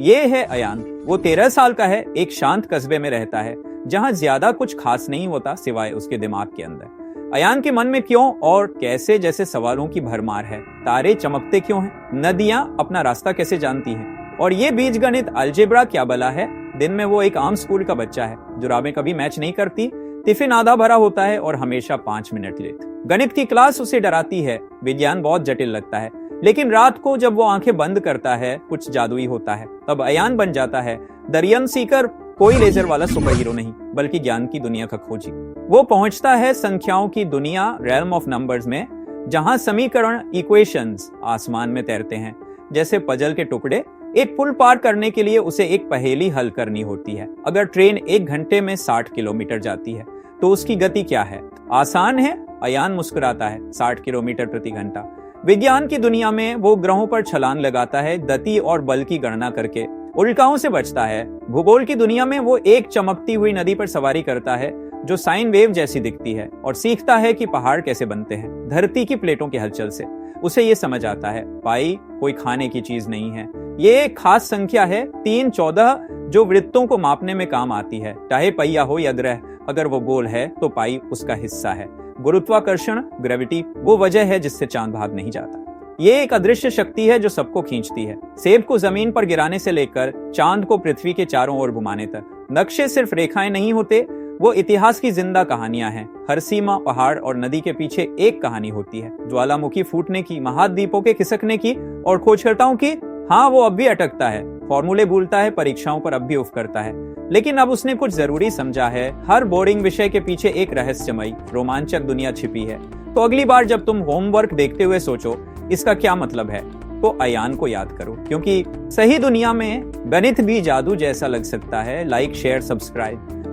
ये है अयान। वो 13 साल का है, एक शांत कस्बे में रहता है जहां ज्यादा कुछ खास नहीं होता सिवाय उसके दिमाग के अंदर। अयान के मन में क्यों और कैसे जैसे सवालों की भरमार है। तारे चमकते क्यों हैं, नदियां अपना रास्ता कैसे जानती हैं, और ये बीजगणित अलजेब्रा क्या बला है। दिन में वो एक आम स्कूल का बच्चा है, जुराबें कभी मैच नहीं करती, टिफिन आधा भरा होता है और हमेशा 5 मिनट लेट। गणित की क्लास उसे डराती है, विज्ञान बहुत जटिल लगता है, लेकिन रात को जब वो आंखें बंद करता है कुछ जादुई होता है। तब अयान बन जाता है दरियन सीकर, कोई लेजर वाला सुपर हीरो नहीं बल्कि ज्ञान की दुनिया का खोजी। वो पहुंचता है संख्याओं की दुनिया, रेल्म ऑफ नंबर्स में, जहां समीकरण इक्वेशंस आसमान में तैरते हैं जैसे पजल के टुकड़े। एक पुल पार करने के लिए उसे एक पहेली हल करनी होती है। अगर ट्रेन 1 घंटे में 60 किलोमीटर जाती है तो उसकी गति क्या है। आसान है, अयान मुस्कुराता है। 60 किलोमीटर प्रति घंटा। विज्ञान की दुनिया में वो ग्रहों पर छलांग लगाता है, गति और बल की गणना करके उल्काओं से बचता है। भूगोल की दुनिया में वो एक चमकती हुई नदी पर सवारी करता है जो साइन वेव जैसी दिखती है, और सीखता है कि पहाड़ कैसे बनते हैं धरती की प्लेटों के हलचल से। उसे ये समझ आता है पाई कोई खाने की चीज नहीं है, ये एक खास संख्या है 314 जो वृत्तों को मापने में काम आती है। चाहे पहिया हो या ग्रह, अगर वो गोल है तो पाई उसका हिस्सा है। गुरुत्वाकर्षण, ग्रेविटी, वो वजह है जिससे चांद भाग नहीं जाता। ये एक अदृश्य शक्ति है जो सबको खींचती है। सेब को जमीन पर गिराने से लेकर चांद को पृथ्वी के चारों ओर घुमाने तक। नक्शे सिर्फ रेखाएं नहीं होते, वो इतिहास की जिंदा कहानियां हैं। हर सीमा, पहाड़ और नदी के पीछे एक कहानी होती है। ज्वालामुखी फूटने की, महाद्वीपों के खिसकने की, और खोजकर्ताओं की। हाँ, वो अब भी अटकता है, फॉर्मूले भूलता है, परीक्षाओं पर अब भी उफ करता है, लेकिन अब उसने कुछ जरूरी समझा है। हर बोरिंग विषय के पीछे एक रहस्यमयी, रोमांचक दुनिया छिपी है। तो अगली बार जब तुम होमवर्क देखते हुए सोचो इसका क्या मतलब है, तो अयान को याद करो, क्योंकि सही दुनिया में गणित भी जादू जैसा लग सकता है। Like, share, subscribe.